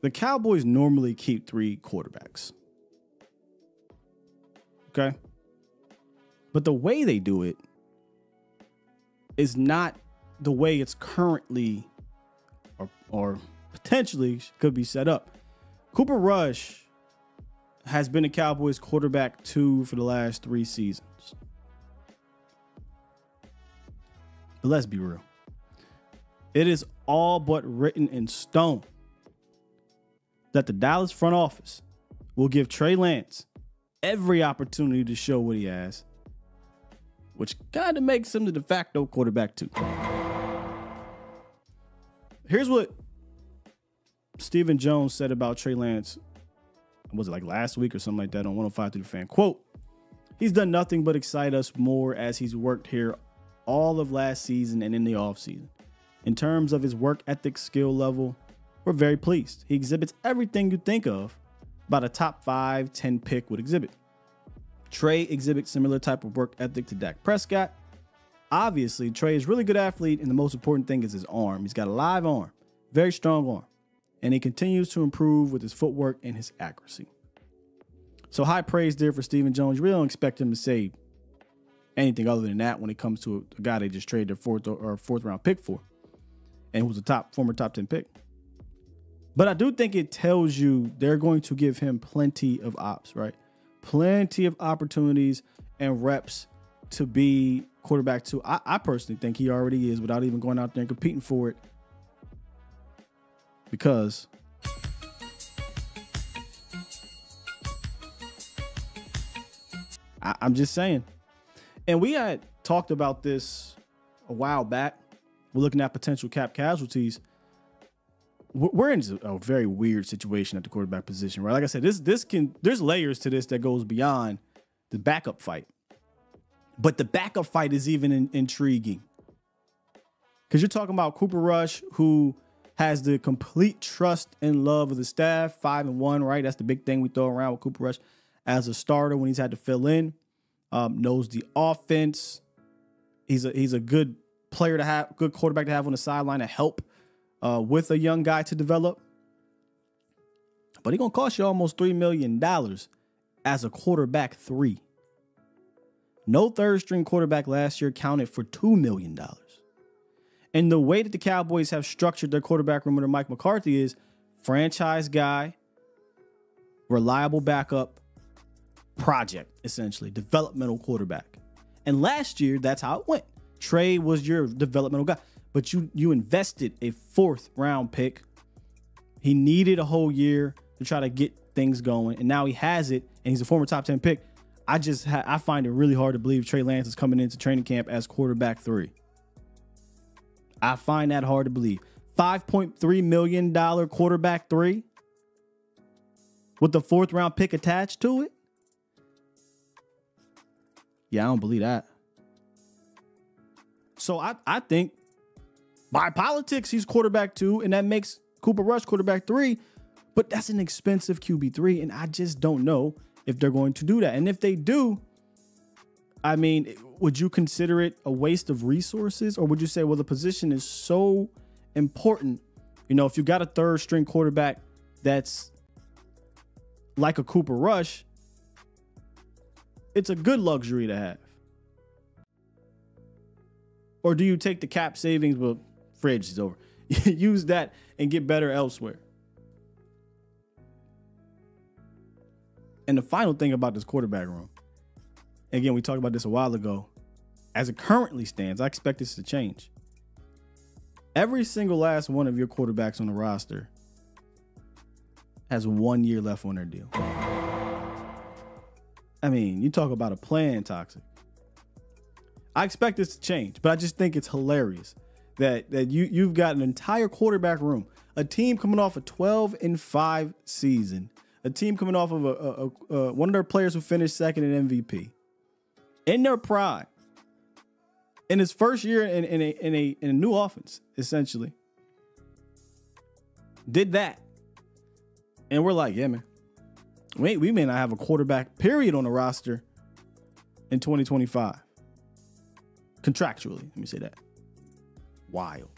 the Cowboys normally keep 3 quarterbacks. Okay? But the way they do it is not the way it's currently or potentially could be set up. Cooper Rush has been a Cowboys quarterback 2 for the last 3 seasons. But let's be real. It is all but written in stone that the Dallas front office will give Trey Lance every opportunity to show what he has, which kind of makes him the de facto quarterback 2. Here's what Stephen Jones said about Trey Lance. Was it like last week or something like that on 105 through the Fan? Quote, "He's done nothing but excite us more as he's worked here all of last season and in the offseason. In terms of his work ethic skill level, we're very pleased. He exhibits everything you think of about a top 5, 10 pick would exhibit. Trey exhibits similar type of work ethic to Dak Prescott. Obviously, Trey is a really good athlete, and the most important thing is his arm. He's got a live arm, very strong arm, and he continues to improve with his footwork and his accuracy." So high praise there for Stephen Jones. You really don't expect him to say anything other than that when it comes to a guy they just traded their fourth round pick for, and who was a former top 10 pick. But I do think it tells you they're going to give him plenty of ops, right? Plenty of opportunities and reps to be quarterback 2. I personally think he already is without even going out there and competing for it. Because I'm just saying. And we had talked about this a while back. We're looking at potential cap casualties. We're in a very weird situation at the quarterback position, right? Like I said, there's layers to this that goes beyond the backup fight. But the backup fight is even intriguing. Because you're talking about Cooper Rush, who has the complete trust and love of the staff, 5-1, right? That's the big thing we throw around with Cooper Rush as a starter when he's had to fill in. Knows the offense. He's a good player to have, good quarterback to have on the sideline to help with a young guy to develop. But he's going to cost you almost $3 million as a quarterback 3. No third string quarterback last year counted for $2 million. And the way that the Cowboys have structured their quarterback room under Mike McCarthy is franchise guy, reliable backup, project, essentially, developmental quarterback. And last year, that's how it went. Trey was your developmental guy, but you invested a 4th round pick. He needed a whole year to try to get things going, and now he has it, and he's a former top 10 pick. I find it really hard to believe Trey Lance is coming into training camp as quarterback 3. I find that hard to believe. $5.3 million quarterback 3 with the 4th round pick attached to it. Yeah, I don't believe that. So I think by politics, he's quarterback 2, and that makes Cooper Rush quarterback 3. But that's an expensive QB3, and I just don't know if they're going to do that. And if they do, I mean, would you consider it a waste of resources? Or would you say, well, the position is so important, you know, if you got a third string quarterback that's like a Cooper Rush, it's a good luxury to have. Or do you take the cap savings, but fridge is over, use that and get better elsewhere? And the final thing about this quarterback room, again, we talked about this a while ago. As it currently stands, I expect this to change. Every single last one of your quarterbacks on the roster has 1 year left on their deal. I mean, you talk about a plan toxic. I expect this to change, but I just think it's hilarious that you've got an entire quarterback room, a team coming off a 12-5 season, a team coming off of one of their players who finished second in MVP, in their prime, in his first year in a new offense, essentially, did that, and we're like, yeah, man, we may not have a quarterback period on the roster in 2025. Contractually, let me say that. Wild.